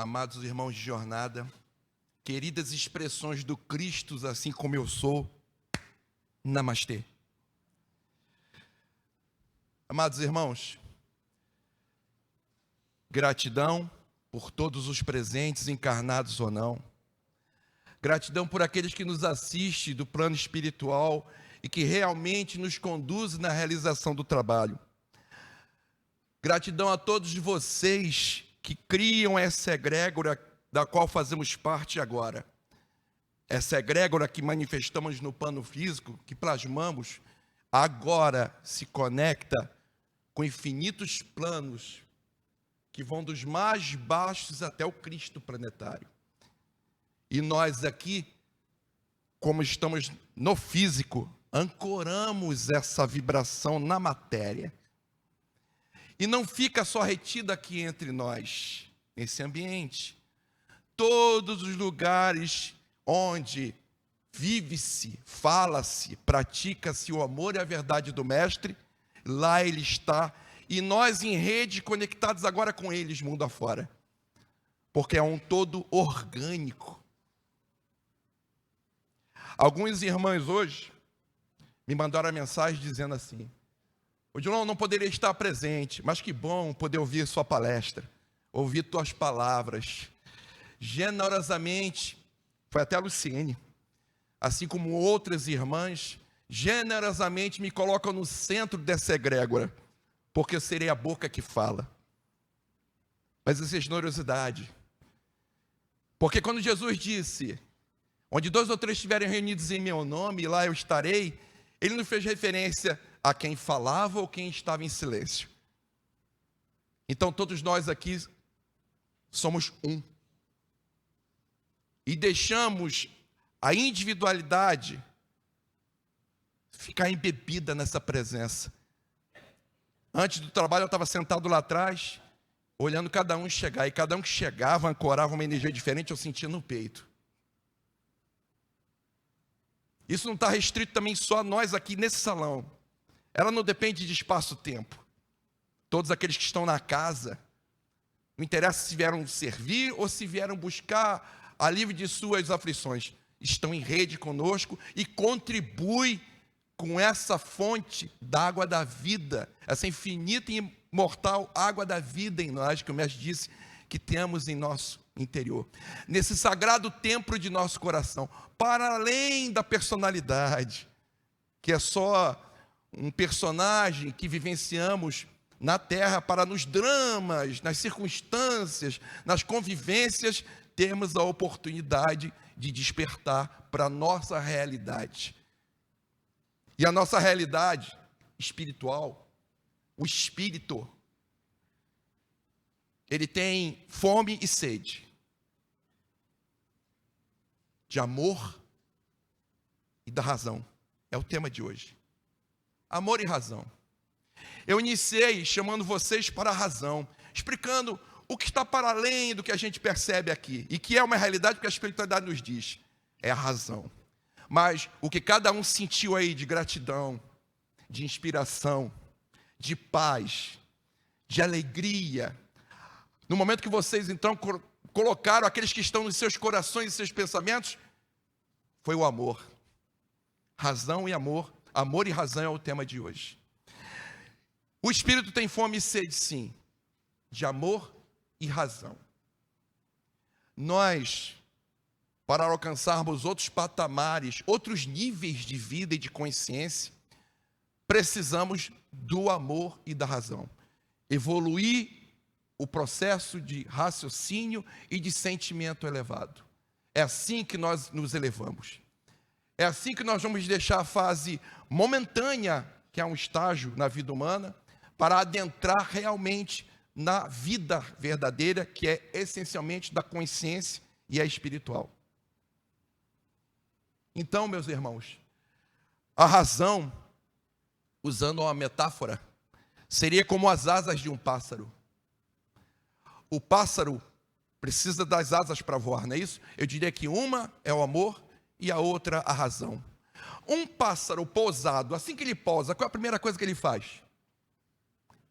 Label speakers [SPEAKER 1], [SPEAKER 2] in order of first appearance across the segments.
[SPEAKER 1] Amados irmãos de jornada, queridas expressões do Cristo, assim como eu sou, namastê. Amados irmãos, gratidão por todos os presentes, encarnados ou não. Gratidão por aqueles que nos assistem do plano espiritual e que realmente nos conduzem na realização do trabalho. Gratidão a todos vocês que criam essa egrégora da qual fazemos parte agora. Essa egrégora que manifestamos no plano físico, que plasmamos, agora se conecta com infinitos planos que vão dos mais baixos até o Cristo planetário. E nós aqui, como estamos no físico, ancoramos essa vibração na matéria. E não fica só retida aqui entre nós, nesse ambiente. Todos os lugares onde vive-se, fala-se, pratica-se o amor e a verdade do Mestre, lá Ele está. E nós em rede, conectados agora com eles, mundo afora. Porque é um todo orgânico. Alguns irmãos hoje me mandaram a mensagem dizendo assim: Odilon, não poderia estar presente, mas que bom poder ouvir sua palestra, ouvir tuas palavras. Generosamente, foi até a Luciene, assim como outras irmãs, generosamente me colocam no centro dessa egrégora, porque eu serei a boca que fala. Mas isso é generosidade. Porque quando Jesus disse, onde 2 ou 3 estiverem reunidos em meu nome, lá eu estarei, Ele não fez referência a quem falava ou quem estava em silêncio. Então todos nós aqui somos um. E deixamos a individualidade ficar embebida nessa presença. Antes do trabalho eu estava sentado lá atrás, olhando cada um chegar. E cada um que chegava, ancorava uma energia diferente, eu sentia no peito. Isso não está restrito também só a nós aqui nesse salão. Ela não depende de espaço-tempo. Todos aqueles que estão na casa, não interessa se vieram servir ou se vieram buscar alívio de suas aflições, estão em rede conosco e contribuem com essa fonte da água da vida, essa infinita e imortal água da vida em nós, que o Mestre disse que temos em nosso interior. Nesse sagrado templo de nosso coração, para além da personalidade, que é só um personagem que vivenciamos na Terra para nos dramas, nas circunstâncias, nas convivências, termos a oportunidade de despertar para a nossa realidade. E a nossa realidade espiritual, o espírito, ele tem fome e sede de amor e da razão. É o tema de hoje. Amor e razão. Eu iniciei chamando vocês para a razão, explicando o que está para além do que a gente percebe aqui, e que é uma realidade que a espiritualidade nos diz, é a razão. Mas o que cada um sentiu aí de gratidão, de inspiração, de paz, de alegria, no momento que vocês então colocaram aqueles que estão nos seus corações e seus pensamentos, foi o amor. Razão e amor. Amor e razão é o tema de hoje. O espírito tem fome e sede, sim, de amor e razão. Nós, para alcançarmos outros patamares, outros níveis de vida e de consciência, precisamos do amor e da razão. Evoluir o processo de raciocínio e de sentimento elevado. É assim que nós nos elevamos. É assim que nós vamos deixar a fase momentânea, que é um estágio na vida humana, para adentrar realmente na vida verdadeira, que é essencialmente da consciência e a espiritual. Então, meus irmãos, a razão, usando uma metáfora, seria como as asas de um pássaro. O pássaro precisa das asas para voar, não é isso? Eu diria que uma é o amor e a outra a razão. Um pássaro pousado, assim que ele pousa, qual é a primeira coisa que ele faz?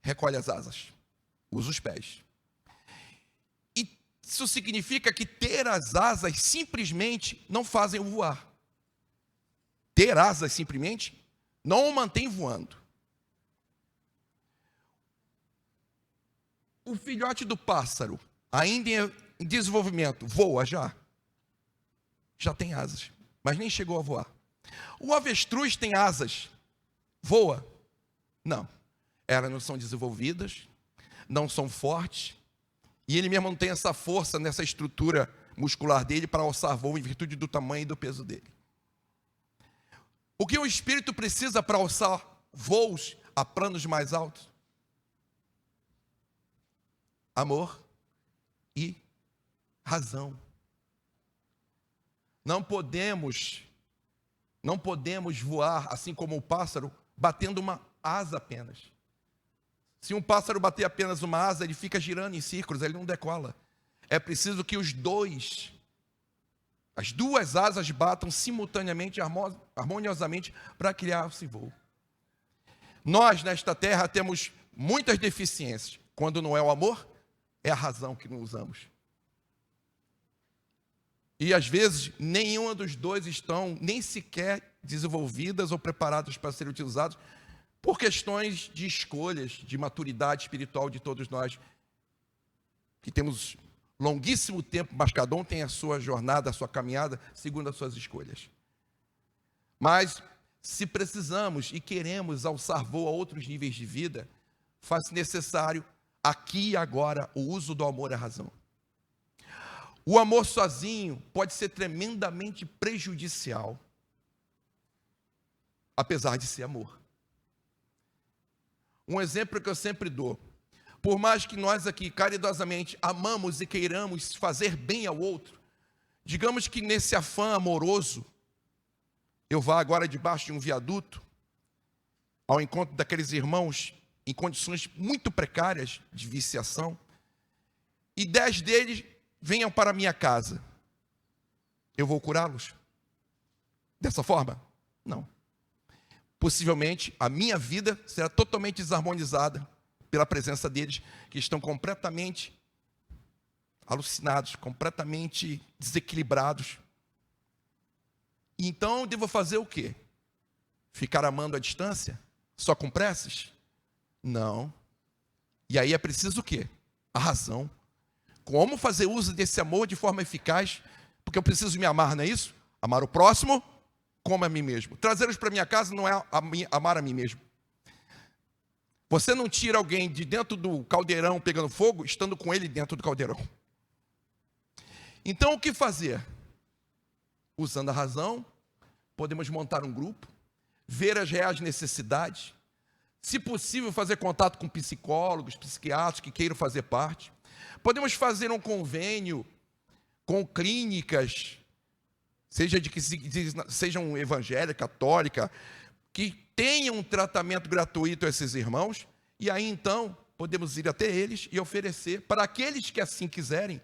[SPEAKER 1] Recolhe as asas, usa os pés. E Isso significa que ter as asas simplesmente não fazem o voar. Ter asas simplesmente não o mantém voando. O filhote do pássaro, ainda em desenvolvimento, voa já? Já tem asas, mas nem chegou a voar. O avestruz tem asas, voa? Não. Elas não são desenvolvidas, não são fortes, e ele mesmo não tem essa força nessa estrutura muscular dele para alçar voo em virtude do tamanho e do peso dele. O que o espírito precisa para alçar voos a planos mais altos? Amor e razão. Não podemos voar assim como o pássaro, batendo uma asa apenas. Se um pássaro bater apenas uma asa, ele fica girando em círculos, ele não decola. É preciso que as duas asas batam simultaneamente, harmoniosamente, para criar esse voo. Nós, nesta terra, temos muitas deficiências. Quando não é o amor, é a razão que não usamos. E às vezes, nenhuma dos dois estão nem sequer desenvolvidas ou preparadas para serem utilizados por questões de escolhas, de maturidade espiritual de todos nós, que temos longuíssimo tempo, mas cada um tem a sua jornada, a sua caminhada, segundo as suas escolhas. Mas, se precisamos e queremos alçar voo a outros níveis de vida, faz necessário, aqui e agora, o uso do amor à razão. O amor sozinho pode ser tremendamente prejudicial, apesar de ser amor. Um exemplo que eu sempre dou: por mais que nós aqui caridosamente amamos e queiramos fazer bem ao outro, digamos que nesse afã amoroso, eu vá agora debaixo de um viaduto, ao encontro daqueles irmãos em condições muito precárias de viciação, e 10 deles venham para a minha casa, eu vou curá-los? Dessa forma? Não. Possivelmente, a minha vida será totalmente desarmonizada pela presença deles, que estão completamente alucinados, completamente desequilibrados. Então, eu devo fazer o quê? Ficar amando à distância? Só com preces? Não. E aí é preciso o quê? A razão. Como fazer uso desse amor de forma eficaz? Porque eu preciso me amar, não é isso? Amar o próximo como a mim mesmo. Trazê-los para minha casa não é amar a mim mesmo. Você não tira alguém de dentro do caldeirão pegando fogo, estando com ele dentro do caldeirão. Então, o que fazer? Usando a razão, podemos montar um grupo, ver as reais necessidades, se possível fazer contato com psicólogos, psiquiatras que queiram fazer parte. Podemos fazer um convênio com clínicas, sejam evangélica, católica, que tenham um tratamento gratuito a esses irmãos, e aí então podemos ir até eles e oferecer para aqueles que assim quiserem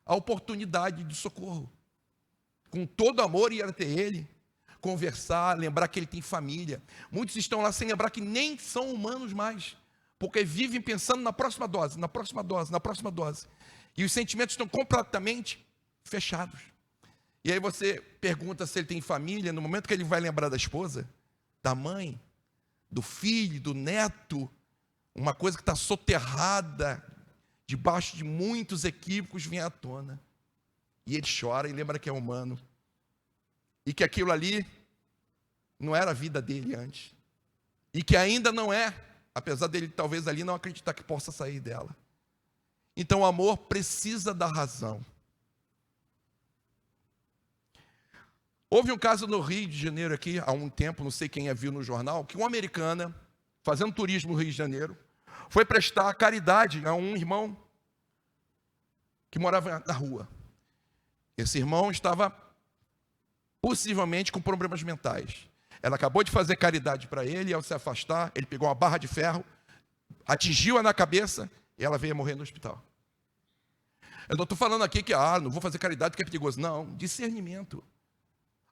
[SPEAKER 1] a oportunidade de socorro. Com todo amor ir até ele, conversar, lembrar que ele tem família. Muitos estão lá sem lembrar que nem são humanos mais, porque vivem pensando na próxima dose, na próxima dose, na próxima dose. E os sentimentos estão completamente fechados. E aí você pergunta se ele tem família, no momento que ele vai lembrar da esposa, da mãe, do filho, do neto, uma coisa que está soterrada, debaixo de muitos equívocos, vem à tona. E ele chora e lembra que é humano. E que aquilo ali não era a vida dele antes. E que ainda não é, apesar dele talvez ali não acreditar que possa sair dela. Então o amor precisa da razão. Houve um caso no Rio de Janeiro aqui, há um tempo, não sei quem viu no jornal, que uma americana, fazendo turismo no Rio de Janeiro, foi prestar caridade a um irmão que morava na rua. Esse irmão estava possivelmente com problemas mentais. Ela acabou de fazer caridade para ele, e ao se afastar, ele pegou uma barra de ferro, atingiu-a na cabeça, e ela veio morrer no hospital. Eu não estou falando aqui que, não vou fazer caridade porque é perigoso. Não, discernimento.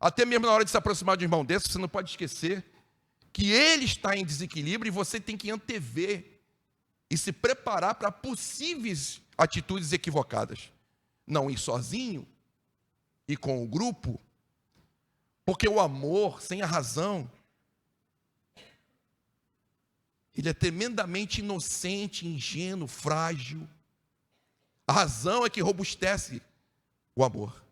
[SPEAKER 1] Até mesmo na hora de se aproximar de um irmão desse, você não pode esquecer que ele está em desequilíbrio e você tem que antever e se preparar para possíveis atitudes equivocadas. não ir sozinho, ir com o grupo, porque o amor, sem a razão, ele é tremendamente inocente, ingênuo, frágil. A razão é que robustece o amor.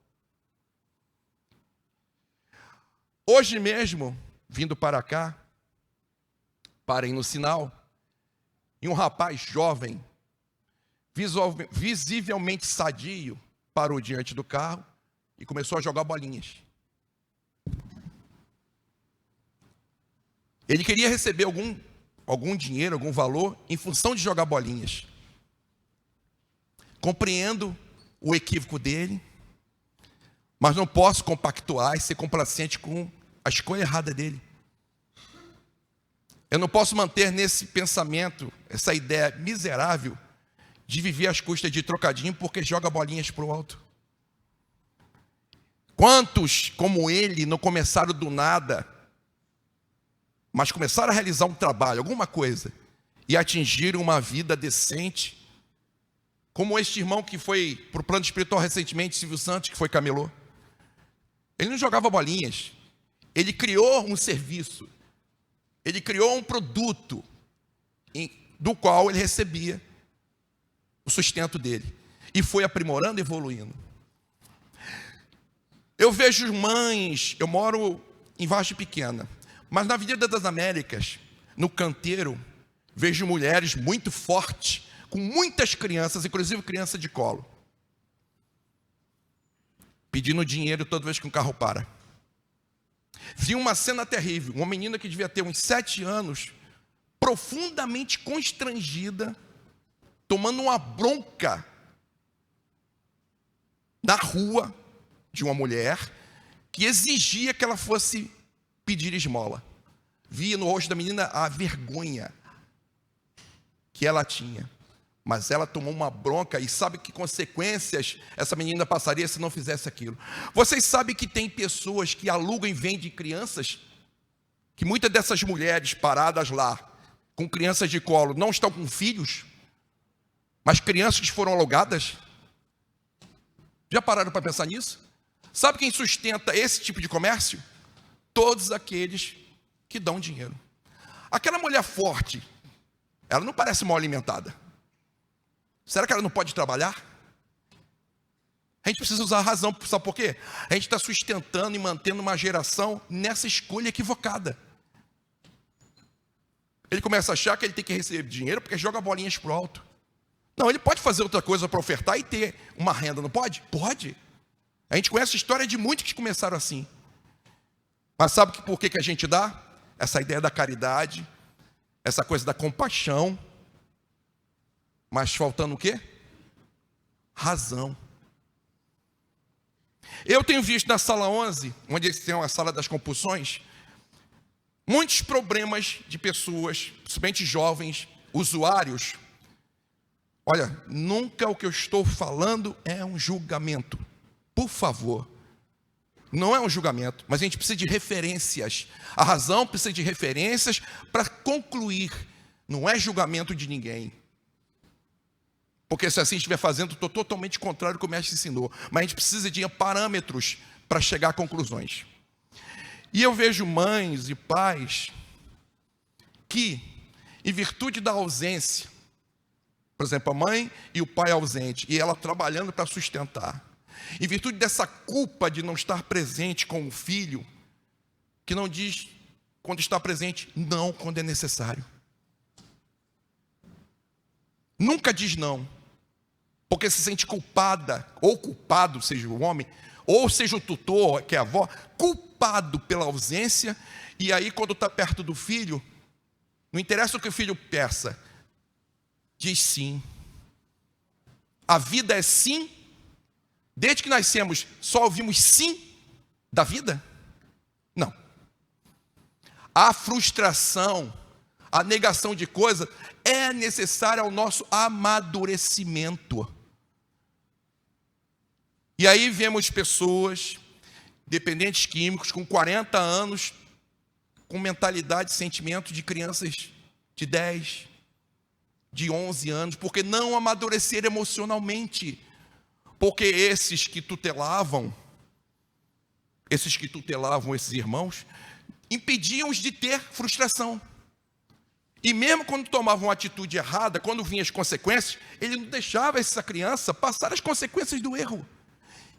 [SPEAKER 1] Hoje mesmo, vindo para cá, parei no sinal, e um rapaz jovem, visivelmente sadio, parou diante do carro e começou a jogar bolinhas. Ele queria receber algum dinheiro, algum valor, em função de jogar bolinhas. Compreendo o equívoco dele, mas não posso compactuar e ser complacente com a escolha errada dele. Eu não posso manter nesse pensamento, essa ideia miserável de viver às custas de trocadinho porque joga bolinhas para o alto. Quantos, como ele, não começaram do nada, mas começaram a realizar um trabalho, alguma coisa, e atingiram uma vida decente, como este irmão que foi para o plano espiritual recentemente, Silvio Santos, que foi camelô. Ele não jogava bolinhas, ele criou um serviço, ele criou um produto do qual ele recebia o sustento dele, e foi aprimorando e evoluindo. Eu vejo mães, eu moro em Vargem Pequena, mas na Avenida das Américas, no canteiro, vejo mulheres muito fortes, com muitas crianças, inclusive criança de colo, pedindo dinheiro toda vez que um carro para. Vi uma cena terrível, uma menina que devia ter uns 7 anos, profundamente constrangida, tomando uma bronca na rua de uma mulher que exigia que ela fosse pedir esmola. Via no rosto da menina a vergonha que ela tinha. Mas ela tomou uma bronca e sabe que consequências essa menina passaria se não fizesse aquilo. Vocês sabem que tem pessoas que alugam e vendem crianças? Que muitas dessas mulheres paradas lá, com crianças de colo, não estão com filhos? Mas crianças que foram alugadas? Já pararam para pensar nisso? Sabe quem sustenta esse tipo de comércio? Todos aqueles que dão dinheiro. Aquela mulher forte, ela não parece mal alimentada. Será que ela não pode trabalhar? A gente precisa usar a razão, sabe por quê? A gente está sustentando e mantendo uma geração nessa escolha equivocada. Ele começa a achar que ele tem que receber dinheiro porque joga bolinhas para o alto. Não, ele pode fazer outra coisa para ofertar e ter uma renda, não pode? Pode. A gente conhece a história de muitos que começaram assim. Mas sabe por que a gente dá? Essa ideia da caridade, essa coisa da compaixão, mas faltando o quê? Razão. Eu tenho visto na sala 11, onde tem a sala das compulsões, muitos problemas de pessoas, principalmente jovens, usuários. Olha, nunca o que eu estou falando é um julgamento. Por favor. Não é um julgamento, mas a gente precisa de referências. A razão precisa de referências para concluir. Não é julgamento de ninguém. Porque se assim estiver fazendo, estou totalmente contrário ao que o mestre ensinou. Mas a gente precisa de parâmetros para chegar a conclusões. E eu vejo mães e pais que, em virtude da ausência, por exemplo, a mãe e o pai ausente, e ela trabalhando para sustentar, em virtude dessa culpa de não estar presente com o filho, que não diz quando está presente, não quando é necessário. Nunca diz não, porque se sente culpada, ou culpado, seja o homem, ou seja o tutor, que é a avó, culpado pela ausência, e aí quando está perto do filho, não interessa o que o filho peça, diz sim. A vida é sim. Desde que nascemos, só ouvimos sim da vida? Não. A frustração, a negação de coisas é necessária ao nosso amadurecimento. E aí vemos pessoas, dependentes químicos, com 40 anos, com mentalidade e sentimento de crianças de 10, de 11 anos, porque não amadureceram emocionalmente. Porque esses que tutelavam esses irmãos, impediam-os de ter frustração. E mesmo quando tomavam uma atitude errada, quando vinham as consequências, ele não deixava essa criança passar as consequências do erro.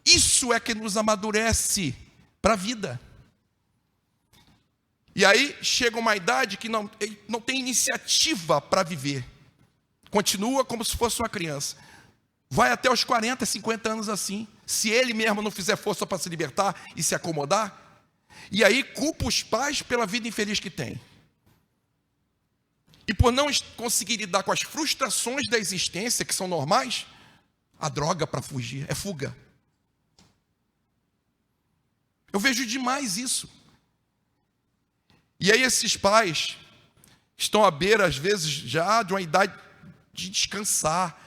[SPEAKER 1] Isso é que nos amadurece para a vida. E aí chega uma idade que não tem iniciativa para viver. Continua como se fosse uma criança. Vai até os 40, 50 anos assim. Se ele mesmo não fizer força para se libertar e se acomodar. E aí culpa os pais pela vida infeliz que tem. E por não conseguir lidar com as frustrações da existência, que são normais, a droga para fugir é fuga. Eu vejo demais isso. E aí esses pais estão à beira, às vezes, já de uma idade de descansar,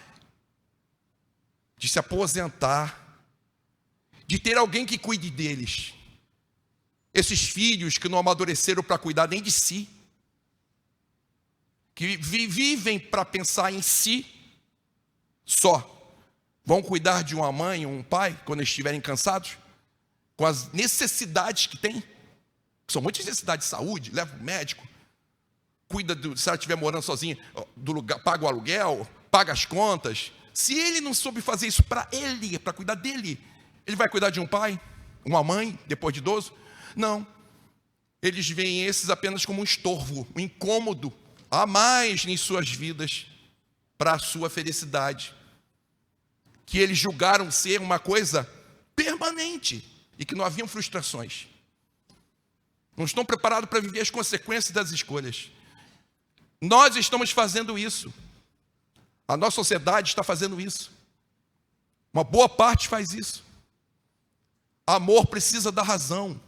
[SPEAKER 1] de se aposentar, de ter alguém que cuide deles. Esses filhos que não amadureceram para cuidar nem de si, que vivem para pensar em si só, vão cuidar de uma mãe ou um pai quando estiverem cansados, com as necessidades que têm. São muitas necessidades de saúde, leva o médico, cuida se ela estiver morando sozinha, do lugar, paga o aluguel, paga as contas. Se ele não soube fazer isso para ele, para cuidar dele, ele vai cuidar de um pai, uma mãe, depois de idoso? Não. Eles veem esses apenas como um estorvo, um incômodo a mais em suas vidas, para a sua felicidade, que eles julgaram ser uma coisa permanente e que não haviam frustrações. Não estão preparados para viver as consequências das escolhas. Nós estamos fazendo isso. A nossa sociedade está fazendo isso. Uma boa parte faz isso. Amor precisa da razão.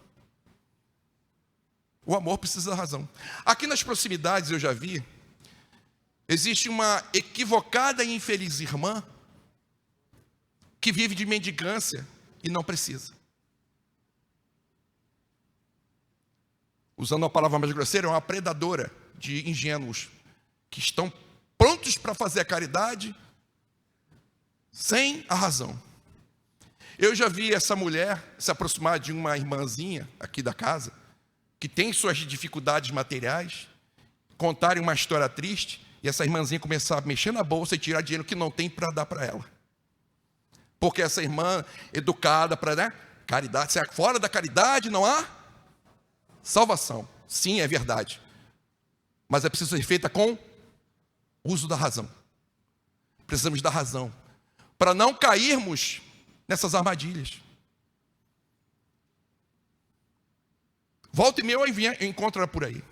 [SPEAKER 1] O amor precisa da razão. Aqui nas proximidades eu já vi, existe uma equivocada e infeliz irmã que vive de mendigância e não precisa. Usando uma palavra mais grosseira, é uma predadora de ingênuos que estão prontos para fazer a caridade sem a razão. Eu já vi essa mulher se aproximar de uma irmãzinha aqui da casa, que tem suas dificuldades materiais, contarem uma história triste, e essa irmãzinha começar a mexer na bolsa e tirar dinheiro que não tem para dar para ela. Porque essa irmã, educada para, caridade, fora da caridade não há salvação. Sim, é verdade. Mas é preciso ser feita com uso da razão. Precisamos da razão, para não cairmos nessas armadilhas. Volta e meia eu encontro ela por aí.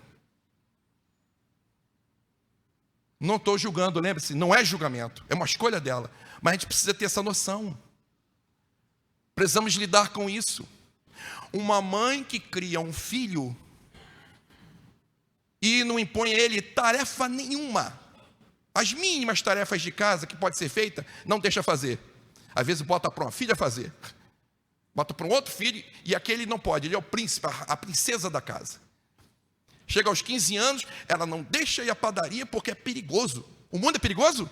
[SPEAKER 1] Não estou julgando, lembre-se, não é julgamento, é uma escolha dela. Mas a gente precisa ter essa noção. Precisamos lidar com isso. Uma mãe que cria um filho e não impõe a ele tarefa nenhuma. As mínimas tarefas de casa que pode ser feita, não deixa fazer. Às vezes bota para uma filha fazer. Bota para um outro filho e aquele não pode, ele é o príncipe, a princesa da casa. Chega aos 15 anos, ela não deixa ir à padaria porque é perigoso. O mundo é perigoso?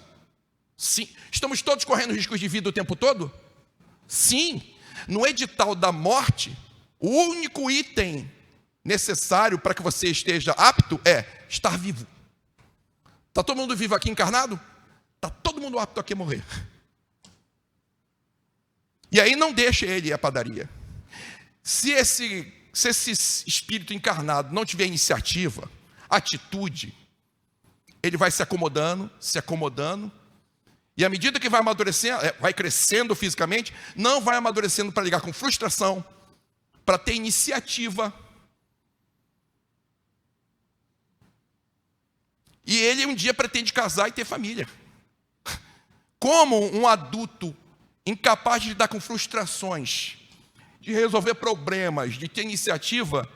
[SPEAKER 1] Sim. Estamos todos correndo riscos de vida o tempo todo? Sim. No edital da morte, o único item necessário para que você esteja apto é estar vivo. Está todo mundo vivo aqui encarnado? Está todo mundo apto aqui a morrer. E aí não deixa ele ir à padaria. Se esse espírito encarnado não tiver iniciativa, atitude, ele vai se acomodando, e à medida que vai amadurecendo, vai crescendo fisicamente, não vai amadurecendo para ligar com frustração, para ter iniciativa. E ele um dia pretende casar e ter família. Como um adulto incapaz de lidar com frustrações, de resolver problemas, de ter iniciativa,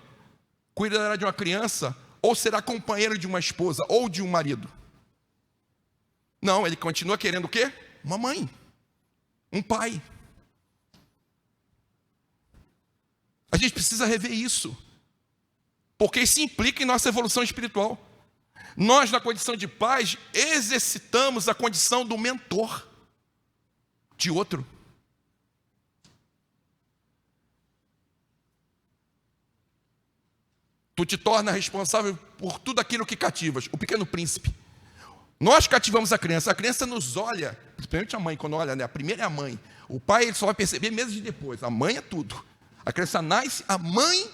[SPEAKER 1] cuidará de uma criança, ou será companheiro de uma esposa, ou de um marido? Não, ele continua querendo o quê? Uma mãe, um pai. A gente precisa rever isso, porque isso implica em nossa evolução espiritual. Nós, na condição de pais, exercitamos a condição do mentor de outro. Tu te torna responsável por tudo aquilo que cativas. O Pequeno Príncipe. Nós cativamos a criança nos olha, principalmente a mãe, quando olha, né? A primeira é a mãe. O pai ele só vai perceber meses depois. A mãe é tudo. A criança nasce, a mãe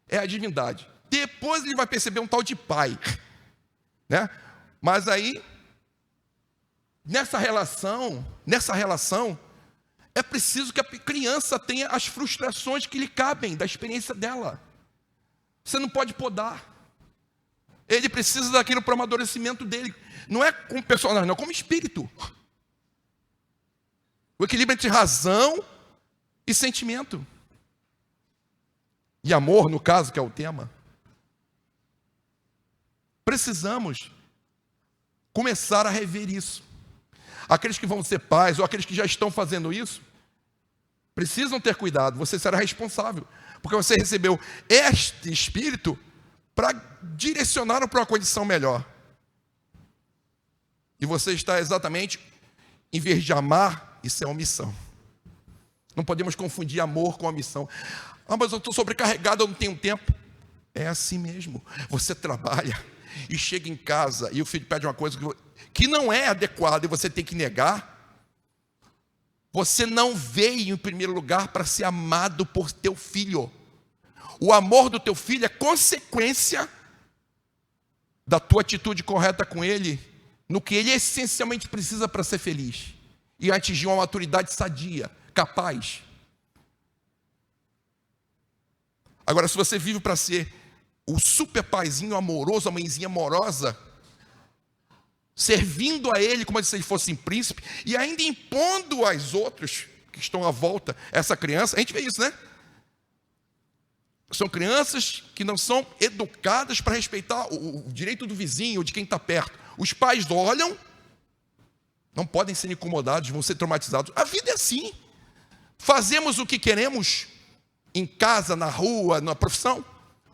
[SPEAKER 1] é a divindade. Depois ele vai perceber um tal de pai, né? Mas aí, nessa relação, é preciso que a criança tenha as frustrações que lhe cabem da experiência dela. Você não pode podar. Ele precisa daquilo para o amadurecimento dele. Não é como personagem, não, como espírito. O equilíbrio entre razão e sentimento. E amor, no caso, que é o tema. Precisamos começar a rever isso. Aqueles que vão ser pais, ou aqueles que já estão fazendo isso, precisam ter cuidado, você será responsável. Porque você recebeu este espírito para direcionar para uma condição melhor. E você está exatamente, em vez de amar, isso é omissão. Não podemos confundir amor com omissão. Ah, mas eu estou sobrecarregado, eu não tenho tempo. É assim mesmo. Você trabalha e chega em casa e o filho pede uma coisa que não é adequada e você tem que negar. Você não veio em primeiro lugar para ser amado por teu filho. O amor do teu filho é consequência da tua atitude correta com ele, no que ele essencialmente precisa para ser feliz e atingir uma maturidade sadia, capaz. Agora, se você vive para ser o super paizinho amoroso, a mãezinha amorosa, servindo a ele como se ele fosse um príncipe, e ainda impondo aos outros que estão à volta essa criança, a gente vê isso, né? São crianças que não são educadas para respeitar o direito do vizinho, de quem está perto. Os pais olham, não podem ser incomodados, vão ser traumatizados. A vida é assim. Fazemos o que queremos em casa, na rua, na profissão,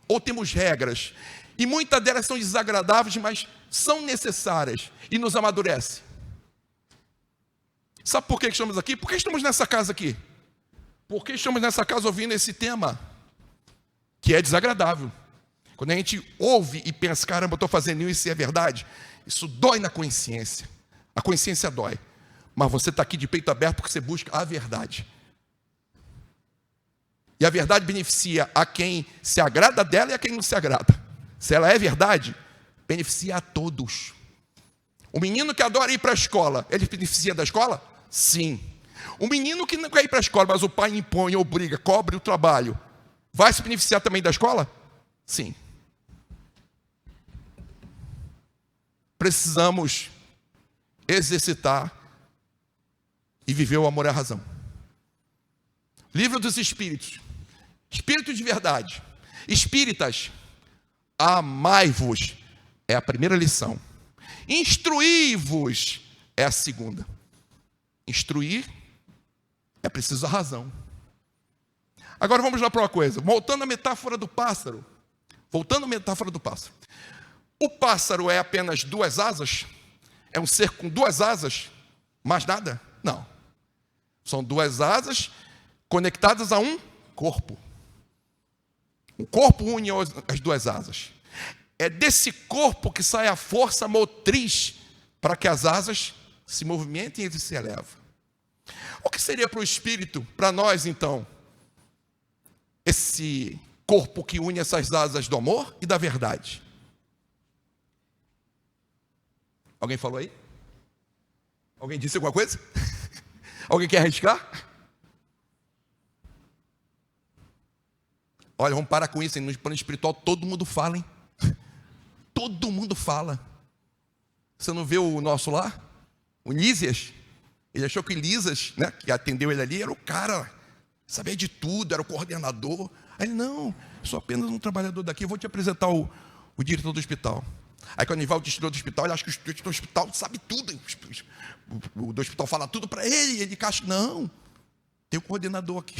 [SPEAKER 1] ou temos regras. E muitas delas são desagradáveis, mas são necessárias e nos amadurece. Sabe por que estamos aqui? Por que estamos nessa casa aqui? Por que estamos nessa casa ouvindo esse tema? Que é desagradável. Quando a gente ouve e pensa, caramba, eu estou fazendo isso e é verdade, isso dói na consciência. A consciência dói. Mas você está aqui de peito aberto porque você busca a verdade. E a verdade beneficia a quem se agrada dela e a quem não se agrada. Se ela é verdade, beneficia a todos. O menino que adora ir para a escola, ele beneficia da escola? Sim. O menino que não quer ir para a escola, mas o pai impõe, obriga, cobre o trabalho, vai se beneficiar também da escola? Sim. Precisamos exercitar e viver o amor à razão. Livro dos Espíritos. Espírito de verdade. Espíritas, amai-vos é a primeira lição. Instruí-vos é a segunda. Instruir é preciso a razão. Agora vamos lá para uma coisa. Voltando à metáfora do pássaro. O pássaro é apenas duas asas? É um ser com duas asas? Mais nada? Não. São duas asas conectadas a um corpo. O corpo une as duas asas. É desse corpo que sai a força motriz para que as asas se movimentem e se elevam. O que seria para o espírito, para nós então, esse corpo que une essas asas do amor e da verdade? Alguém falou aí? Alguém disse alguma coisa? Alguém quer arriscar? Olha, vamos parar com isso, hein? No plano espiritual todo mundo fala, hein? Todo mundo fala. Você não vê o nosso lá? O Lísias? Ele achou que o Lísias, né, que atendeu ele ali, era o cara, sabia de tudo, era o coordenador. Aí ele, não, sou apenas um trabalhador daqui, eu vou te apresentar o diretor do hospital. Aí quando ele vai ao diretor do hospital, ele acha que o diretor do hospital sabe tudo. O do hospital fala tudo para ele, ele acha, não, tem o coordenador aqui.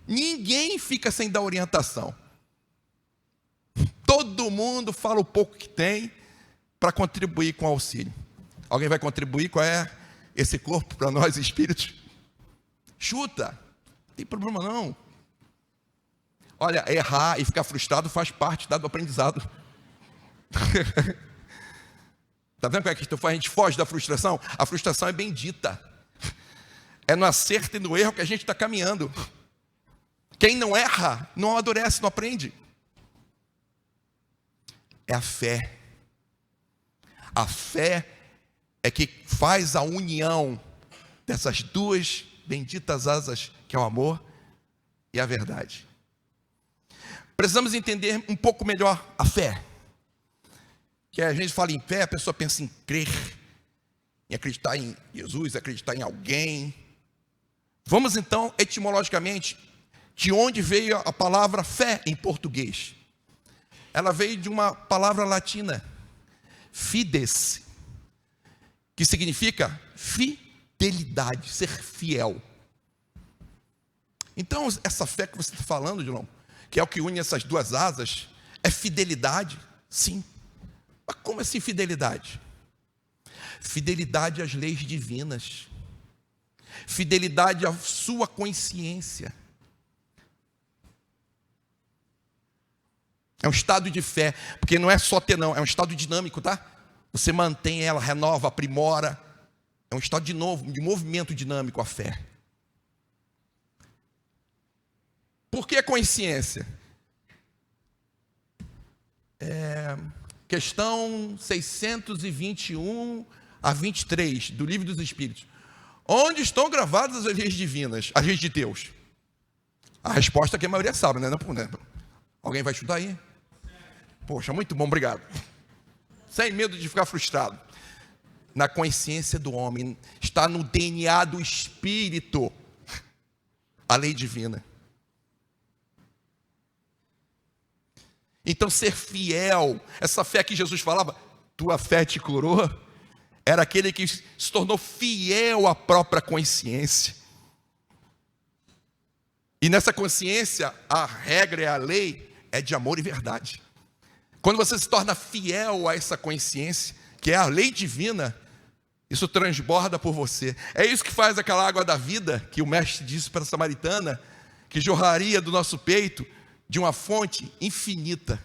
[SPEAKER 1] Ninguém fica sem dar orientação. Todo mundo fala o pouco que tem para contribuir com o auxílio. Alguém vai contribuir? Qual é esse corpo para nós espíritos? Chuta, não tem problema não. Olha, errar e ficar frustrado faz parte do aprendizado. Está vendo como é que a gente foge da frustração? A frustração é bendita. É no acerto e no erro que a gente está caminhando. Quem não erra, não amadurece, não aprende. É a fé. A fé é que faz a união dessas duas benditas asas, que é o amor e a verdade. Precisamos entender um pouco melhor a fé. Que a gente fala em fé, a pessoa pensa em crer, em acreditar em Jesus, acreditar em alguém. Vamos então, etimologicamente, de onde veio a palavra fé em português? Ela veio de uma palavra latina, fides, que significa fidelidade, ser fiel. Então, essa fé que você está falando, Dilon, que é o que une essas duas asas, é fidelidade, sim. Mas como assim fidelidade? Fidelidade às leis divinas, fidelidade à sua consciência. É um estado de fé, porque não é só ter não, é um estado dinâmico, tá? Você mantém ela, renova, aprimora. É um estado de movimento dinâmico a fé. Por que a consciência? Questão 621 a 23 do Livro dos Espíritos. Onde estão gravadas as leis divinas, as leis de Deus? A resposta que a maioria sabe, né? Alguém vai estudar aí? Poxa, muito bom, obrigado. Sem medo de ficar frustrado. Na consciência do homem, está no DNA do Espírito, a lei divina. Então ser fiel, essa fé que Jesus falava, tua fé te curou, era aquele que se tornou fiel à própria consciência. E nessa consciência, a regra e a lei é de amor e verdade. Quando você se torna fiel a essa consciência, que é a lei divina, isso transborda por você. É isso que faz aquela água da vida, que o mestre disse para a samaritana, que jorraria do nosso peito, de uma fonte infinita.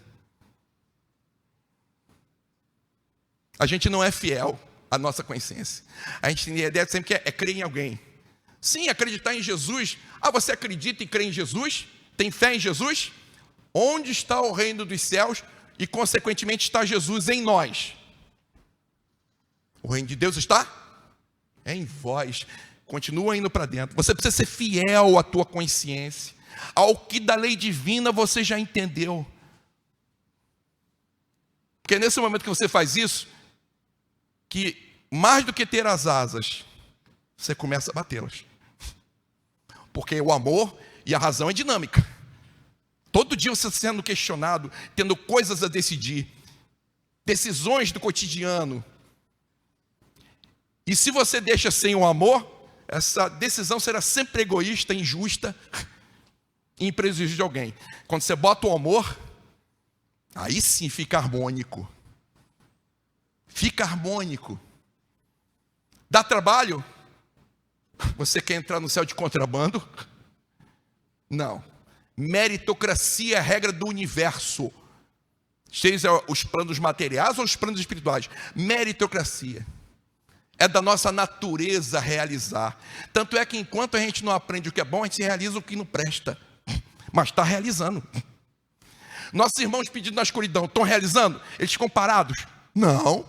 [SPEAKER 1] A gente não é fiel à nossa consciência. A gente tem a ideia sempre que é crer em alguém. Sim, acreditar em Jesus. Você acredita e crê em Jesus? Tem fé em Jesus? Onde está o reino dos céus? E consequentemente está Jesus em nós. O reino de Deus está em vós. Continua indo para dentro. Você precisa ser fiel à tua consciência. Ao que da lei divina você já entendeu. Porque nesse momento que você faz isso, que mais do que ter as asas, você começa a batê-las. Porque o amor e a razão é dinâmica. Todo dia você sendo questionado, tendo coisas a decidir, decisões do cotidiano. E se você deixa sem o amor, essa decisão será sempre egoísta, injusta, em prejuízo de alguém. Quando você bota o amor, aí sim fica harmônico. Fica harmônico. Dá trabalho? Você quer entrar no céu de contrabando? Não. Meritocracia é a regra do universo. Seja os planos materiais ou os planos espirituais. Meritocracia. É da nossa natureza realizar. Tanto é que enquanto a gente não aprende o que é bom, a gente realiza o que não presta. Mas está realizando. Nossos irmãos pedindo na escuridão, estão realizando? Eles ficam parados? Não.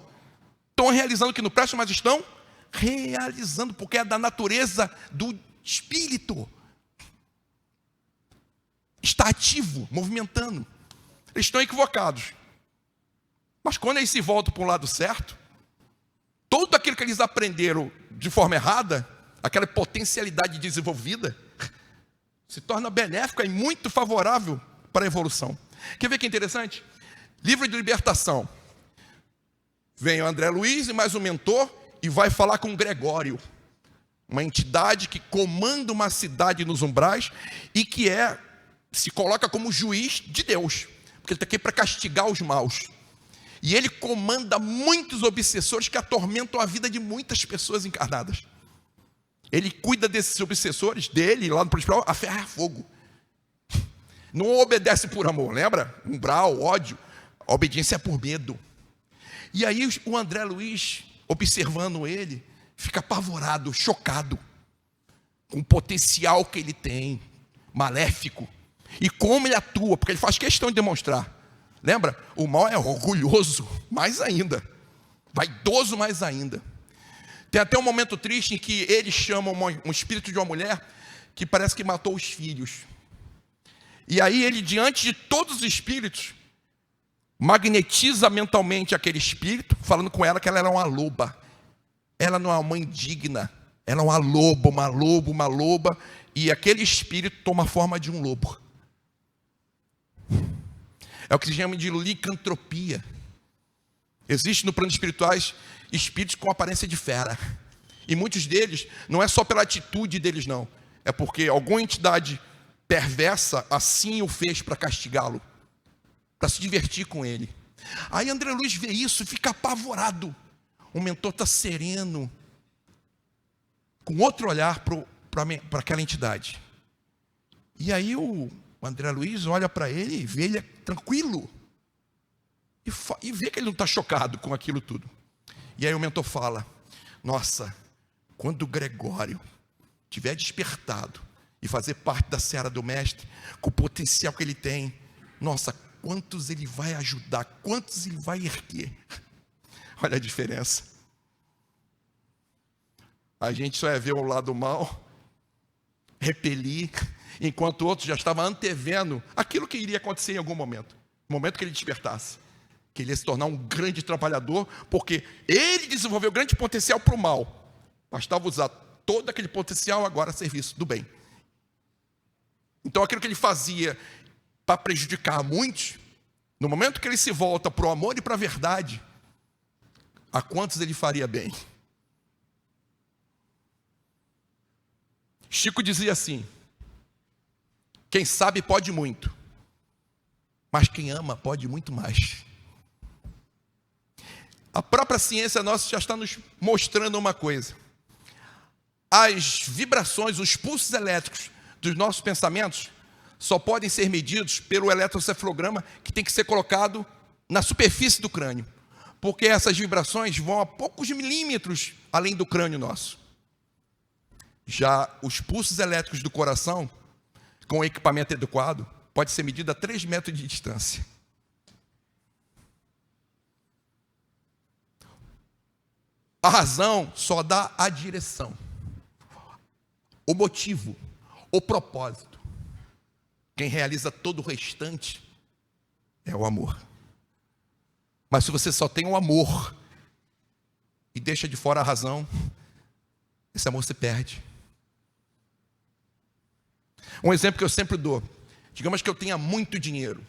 [SPEAKER 1] Estão realizando o que não presta, mas estão realizando, porque é da natureza do espírito. Está ativo, movimentando. Eles estão equivocados. Mas quando eles se voltam para o lado certo, tudo aquilo que eles aprenderam de forma errada, aquela potencialidade desenvolvida, se torna benéfica e muito favorável para a evolução. Quer ver que interessante? Livro de libertação. Vem o André Luiz e mais um mentor e vai falar com o Gregório, uma entidade que comanda uma cidade nos umbrais e que se coloca como juiz de Deus, porque ele está aqui para castigar os maus. E ele comanda muitos obsessores que atormentam a vida de muitas pessoas encarnadas. Ele cuida desses obsessores, dele, lá no principal, a ferro é fogo. Não obedece por amor, lembra? Umbral, ódio. A obediência é por medo. E aí o André Luiz, observando ele, fica apavorado, chocado com o potencial que ele tem, maléfico, e como ele atua, porque ele faz questão de demonstrar. Lembra? O mal é orgulhoso, mais ainda, vaidoso mais ainda. Tem até um momento triste em que ele chama um espírito de uma mulher que parece que matou os filhos. E aí ele, diante de todos os espíritos, magnetiza mentalmente aquele espírito, falando com ela que ela era uma loba. Ela não é uma mãe digna, ela é uma loba, e aquele espírito toma a forma de um lobo. É o que se chama de licantropia. Existe no plano espirituais espíritos com aparência de fera. E muitos deles, não é só pela atitude deles não, é porque alguma entidade perversa assim o fez para castigá-lo, para se divertir com ele. Aí André Luiz vê isso e fica apavorado. O mentor está sereno, com outro olhar para aquela entidade. E aí o André Luiz olha para ele e vê ele tranquilo. E vê que ele não está chocado com aquilo tudo. E aí o mentor fala: nossa, quando o Gregório tiver despertado e fazer parte da seara do mestre, com o potencial que ele tem, nossa, quantos ele vai ajudar, quantos ele vai erguer. Olha a diferença. A gente só ia ver o lado mal, repelir, enquanto outros já estavam antevendo aquilo que iria acontecer em algum momento. No momento que ele despertasse, que ele ia se tornar um grande trabalhador, porque ele desenvolveu grande potencial para o mal. Bastava usar todo aquele potencial agora a serviço do bem. Então aquilo que ele fazia para prejudicar muitos, no momento que ele se volta para o amor e para a verdade, a quantos ele faria bem? Chico dizia assim: quem sabe pode muito, mas quem ama pode muito mais. A própria ciência nossa já está nos mostrando uma coisa: as vibrações, os pulsos elétricos dos nossos pensamentos só podem ser medidos pelo eletrocefalograma, que tem que ser colocado na superfície do crânio, porque essas vibrações vão a poucos milímetros além do crânio nosso. Já os pulsos elétricos do coração, com o equipamento adequado, pode ser medido a 3 metros de distância. A razão só dá a direção, o motivo, o propósito. Quem realiza todo o restante é o amor. Mas se você só tem o amor e deixa de fora a razão, esse amor se perde. Um exemplo que eu sempre dou: digamos que eu tenha muito dinheiro,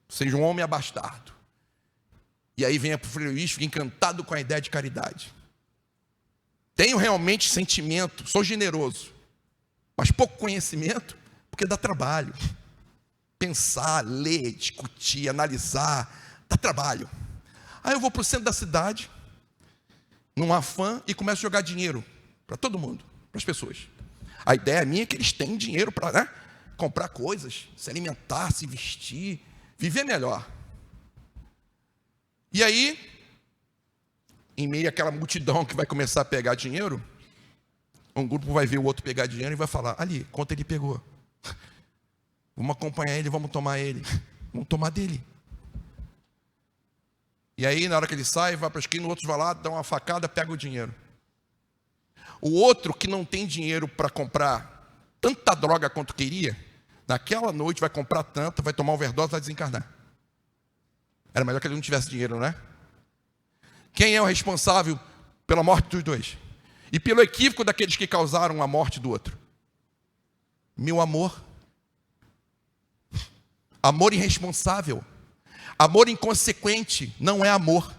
[SPEAKER 1] seja um homem abastado, e aí venha para o Frei Luís, fica encantado com a ideia de caridade. Tenho realmente sentimento, sou generoso, mas pouco conhecimento, porque dá trabalho. Pensar, ler, discutir, analisar, dá trabalho. Aí eu vou para o centro da cidade, num afã, e começo a jogar dinheiro para todo mundo, para as pessoas. A ideia minha é que eles têm dinheiro para comprar coisas, se alimentar, se vestir, viver melhor. E aí, em meio àquela multidão que vai começar a pegar dinheiro, um grupo vai ver o outro pegar dinheiro e vai falar: ali, quanto ele pegou? Vamos acompanhar ele, vamos tomar ele. Vamos tomar dele. E aí, na hora que ele sai, vai para a esquina, o outro vai lá, dá uma facada, pega o dinheiro. O outro que não tem dinheiro para comprar tanta droga quanto queria, naquela noite vai comprar tanta, vai tomar overdose, vai desencarnar. Era melhor que ele não tivesse dinheiro, não é? Quem é o responsável pela morte dos dois? E pelo equívoco daqueles que causaram a morte do outro? Meu amor. Amor irresponsável. Amor inconsequente não é amor.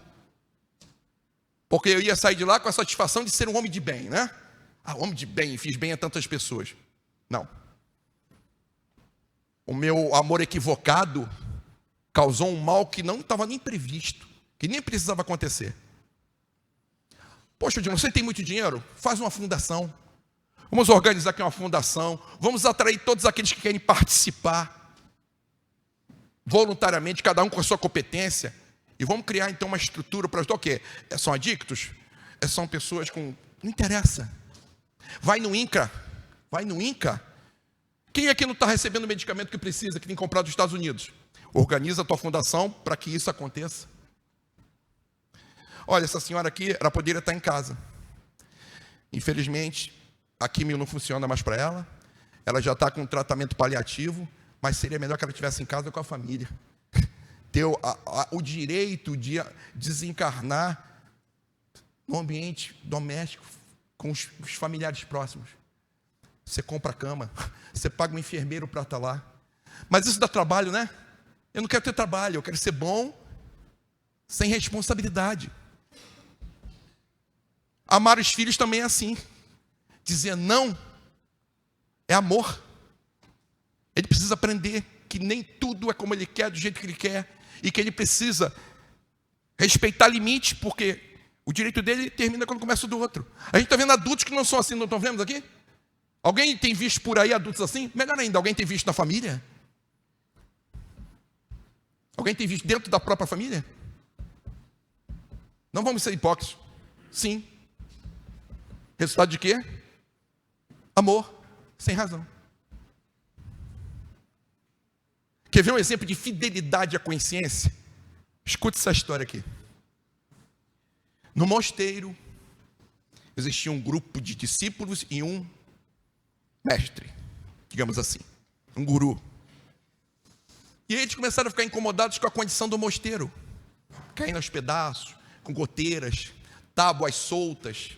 [SPEAKER 1] Porque eu ia sair de lá com a satisfação de ser um homem de bem, né? Ah, homem de bem, fiz bem a tantas pessoas. Não. O meu amor equivocado causou um mal que não estava nem previsto, que nem precisava acontecer. Poxa, Dino, você tem muito dinheiro? Faz uma fundação. Vamos organizar aqui uma fundação. Vamos atrair todos aqueles que querem participar. voluntariamente, cada um com a sua competência, e vamos criar então uma estrutura para ajudar o quê? São adictos? São pessoas com... Não interessa. Vai no INCA. Quem aqui não está recebendo o medicamento que precisa, que tem que comprar dos Estados Unidos? Organiza a tua fundação para que isso aconteça. Olha, essa senhora aqui, ela poderia estar em casa. Infelizmente, a quimio não funciona mais para ela. Ela já está com tratamento paliativo, mas seria melhor que ela estivesse em casa com a família. Ter o direito de desencarnar no ambiente doméstico, com os familiares próximos. Você compra a cama, você paga um enfermeiro para estar lá. Mas isso dá trabalho, né? Eu não quero ter trabalho, eu quero ser bom, sem responsabilidade. Amar os filhos também é assim. Dizer não é amor. Ele precisa aprender que nem tudo é como ele quer, do jeito que ele quer, e que ele precisa respeitar limites, porque o direito dele termina quando começa o do outro. A gente está vendo adultos que não são assim, não estão vendo aqui? Alguém tem visto por aí adultos assim? Melhor ainda, alguém tem visto na família? Alguém tem visto dentro da própria família? Não vamos ser hipócritas. Sim. Resultado de quê? Amor, sem razão. Quer ver um exemplo de fidelidade à consciência? Escute essa história aqui. No mosteiro, existia um grupo de discípulos e um mestre, digamos assim, um guru. E eles começaram a ficar incomodados com a condição do mosteiro, caindo aos pedaços, com goteiras, tábuas soltas.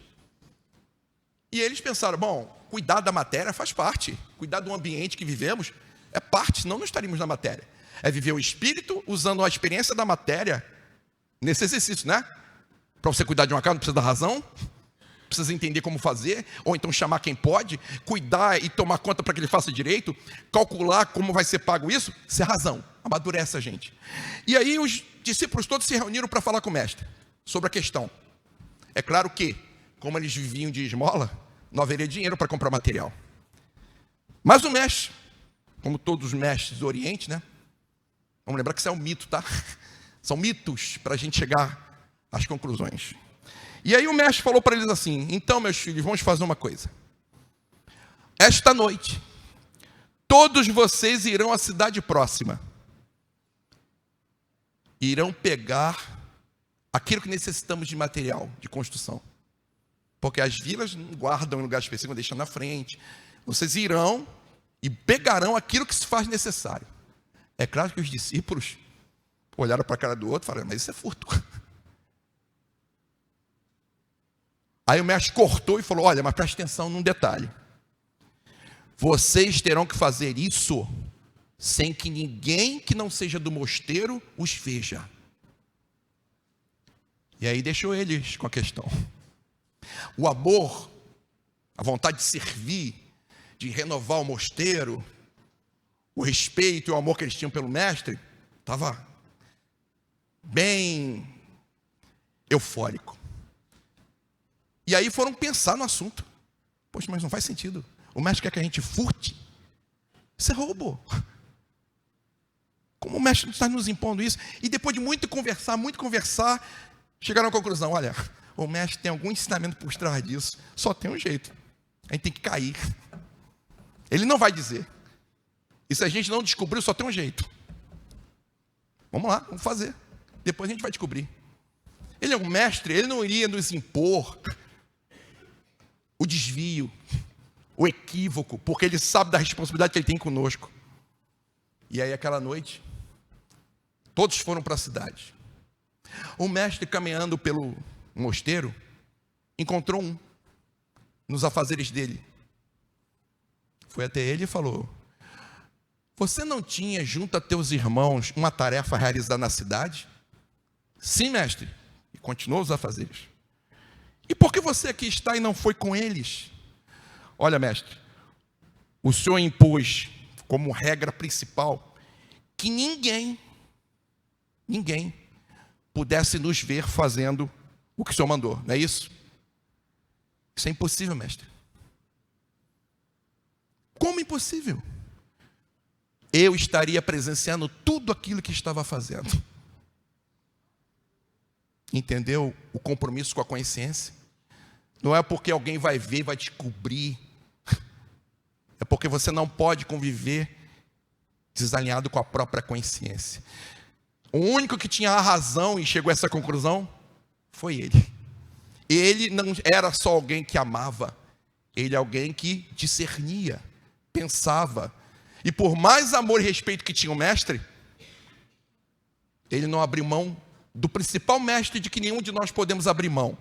[SPEAKER 1] E eles pensaram, bom, cuidar da matéria faz parte, cuidar do ambiente que vivemos é parte, senão não estaríamos na matéria. É viver o espírito usando a experiência da matéria nesse exercício, né? Para você cuidar de uma casa não precisa da razão, precisa entender como fazer, ou então chamar quem pode, cuidar e tomar conta para que ele faça direito, calcular como vai ser pago isso, isso é razão, amadurece a gente. E aí os discípulos todos se reuniram para falar com o mestre sobre a questão. É claro que, como eles viviam de esmola, não haveria dinheiro para comprar material. Mas o mestre, como todos os mestres do Oriente, né? Vamos lembrar que isso é um mito, tá? São mitos para a gente chegar às conclusões. E aí o mestre falou para eles assim, então meus filhos, vamos fazer uma coisa. Esta noite, todos vocês irão à cidade próxima. Irão pegar aquilo que necessitamos de material, de construção. Porque as vilas não guardam em lugar específico, deixam na frente. Vocês irão e pegarão aquilo que se faz necessário. É claro que os discípulos olharam para a cara do outro e falaram, mas isso é furto. Aí o mestre cortou e falou, olha, mas preste atenção num detalhe. Vocês terão que fazer isso sem que ninguém que não seja do mosteiro os veja. E aí deixou eles com a questão. O amor, a vontade de servir, de renovar o mosteiro, o respeito e o amor que eles tinham pelo mestre, estava bem eufórico. E aí foram pensar no assunto. Poxa, mas não faz sentido. O mestre quer que a gente furte. Isso é roubo. Como o mestre está nos impondo isso? E depois de muito conversar, chegaram à conclusão, olha, o mestre tem algum ensinamento por trás disso. Só tem um jeito. A gente tem que cair. Ele não vai dizer. E se a gente não descobriu, só tem um jeito. Vamos lá, vamos fazer. Depois a gente vai descobrir. Ele é um mestre, ele não iria nos impor o desvio, o equívoco, porque ele sabe da responsabilidade que ele tem conosco. E aí aquela noite, todos foram para a cidade. O mestre, caminhando pelo mosteiro, encontrou um nos afazeres dele. Foi até ele e falou, você não tinha junto a teus irmãos uma tarefa a realizar na cidade? Sim, mestre. E continuou os afazeres. E por que você aqui está e não foi com eles? Olha, mestre, o senhor impôs como regra principal que ninguém pudesse nos ver fazendo o que o senhor mandou, não é isso? Isso é impossível, mestre. Como impossível? Eu estaria presenciando tudo tudo aquilo que estava fazendo. Entendeu o compromisso com a consciência? Não é porque alguém vai ver e vai descobrir. É porque você não pode conviver desalinhado com a própria consciência. O único que tinha a razão e chegou a essa conclusão foi ele. Ele não era só alguém que amava, ele é alguém que discernia, pensava. E por mais amor e respeito que tinha o mestre, ele não abriu mão do principal mestre de que nenhum de nós podemos abrir mão,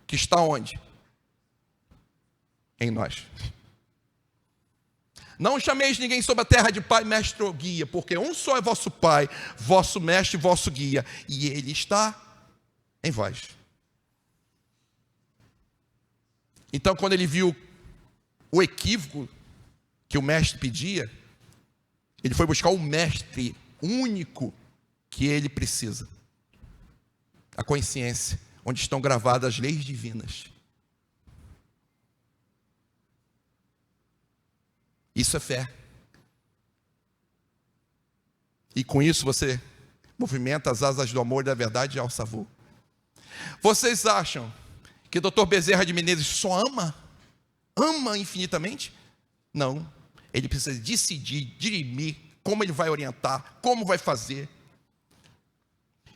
[SPEAKER 1] que está onde? Em nós. Não chameis ninguém sobre a terra de pai, mestre ou guia, porque um só é vosso pai, vosso mestre e vosso guia, e ele está em vós. Então, quando ele viu o equívoco que o mestre pedia, ele foi buscar o mestre único que ele precisa. A consciência, onde estão gravadas as leis divinas. Isso é fé. E com isso você movimenta as asas do amor e da verdade ao sabor. Vocês acham que o Dr. Bezerra de Menezes só ama infinitamente? Não. Ele precisa decidir, dirimir como ele vai orientar, como vai fazer.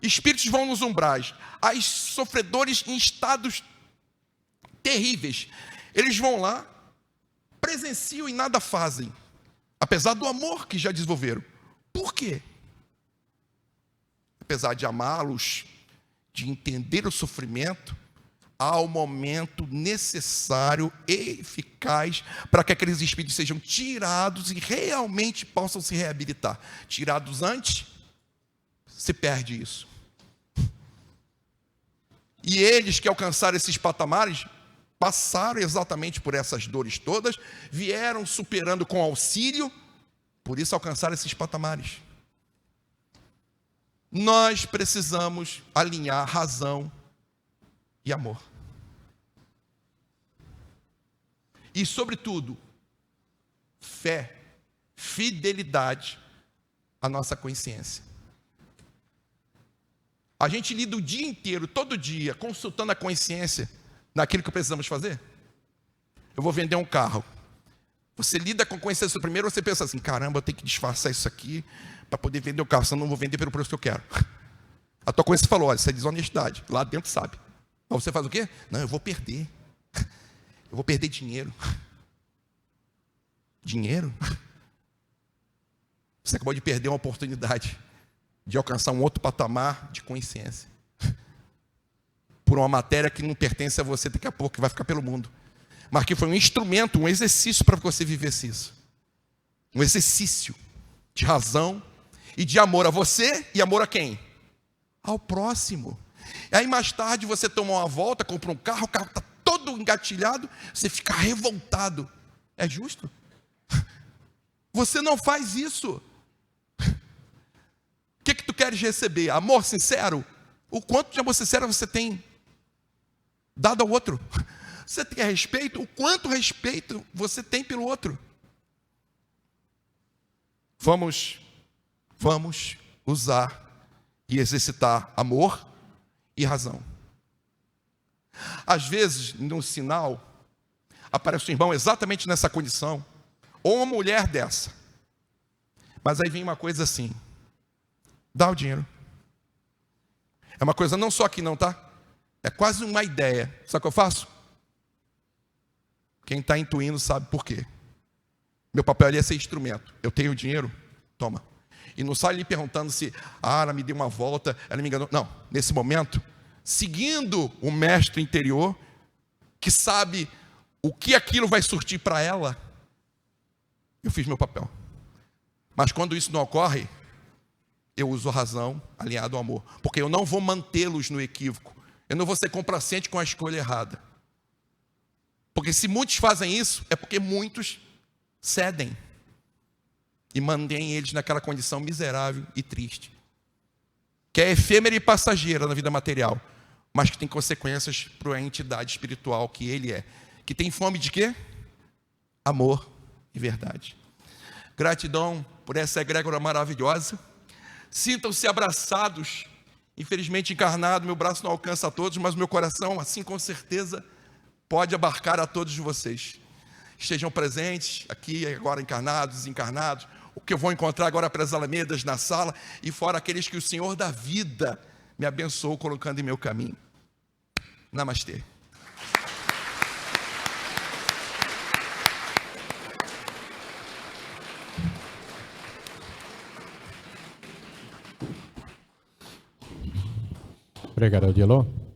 [SPEAKER 1] Espíritos vão nos umbrais, as sofredores em estados terríveis, eles vão lá, presenciam e nada fazem, apesar do amor que já desenvolveram. Por quê? Apesar de amá-los, de entender o sofrimento, há o momento necessário e eficaz para que aqueles espíritos sejam tirados e realmente possam se reabilitar. Tirados antes, se perde isso. E eles que alcançaram esses patamares, passaram exatamente por essas dores todas, vieram superando com auxílio, por isso alcançaram esses patamares. Nós precisamos alinhar razão e amor. E, sobretudo, fé, fidelidade à nossa consciência. A gente lida o dia inteiro, todo dia, consultando a consciência naquilo que precisamos fazer. Eu vou vender um carro. Você lida com a consciência primeiro, você pensa assim, caramba, eu tenho que disfarçar isso aqui para poder vender o carro, senão eu não vou vender pelo preço que eu quero. A tua consciência falou, olha, isso é desonestidade. Lá dentro sabe. Mas você faz o quê? Não, eu vou perder. Eu vou perder dinheiro. Dinheiro? Você acabou de perder uma oportunidade de alcançar um outro patamar de consciência. Por uma matéria que não pertence a você daqui a pouco, que vai ficar pelo mundo. Mas que foi um instrumento, um exercício para que você vivesse isso. Um exercício de razão e de amor a você e amor a quem? Ao próximo. E aí mais tarde você toma uma volta, compra um carro, o carro está todo engatilhado, você fica revoltado. É justo? Você não faz isso. O que tu queres receber? Amor sincero? O quanto de amor sincero você tem dado ao outro? Você tem respeito? O quanto respeito você tem pelo outro? Vamos usar e exercitar amor e razão. Às vezes, no sinal, aparece um irmão exatamente nessa condição, ou uma mulher dessa. Mas aí vem uma coisa assim, dá o dinheiro. É uma coisa não só aqui não, tá? É quase uma ideia. Sabe o que eu faço? Quem está intuindo sabe por quê. Meu papel ali é ser instrumento. Eu tenho dinheiro? Toma. E não sai ali perguntando se, ela me deu uma volta, ela me enganou. Não, nesse momento, seguindo o mestre interior, que sabe o que aquilo vai surtir para ela, eu fiz meu papel. Mas quando isso não ocorre, eu uso a razão alinhado ao amor. Porque eu não vou mantê-los no equívoco. Eu não vou ser complacente com a escolha errada. Porque se muitos fazem isso, é porque muitos cedem. E mantêm eles naquela condição miserável e triste. Que é efêmera e passageira na vida material. Mas que tem consequências para a entidade espiritual que ele é. Que tem fome de quê? Amor e verdade. Gratidão por essa egrégora maravilhosa. Sintam-se abraçados. Infelizmente encarnado, meu braço não alcança a todos, mas meu coração, assim com certeza, pode abarcar a todos vocês. Estejam presentes aqui, agora encarnados, desencarnados, o que eu vou encontrar agora pelas alamedas na sala, e fora aqueles que o Senhor da vida me abençoou colocando em meu caminho. Namastê.
[SPEAKER 2] Obrigado, Odilon.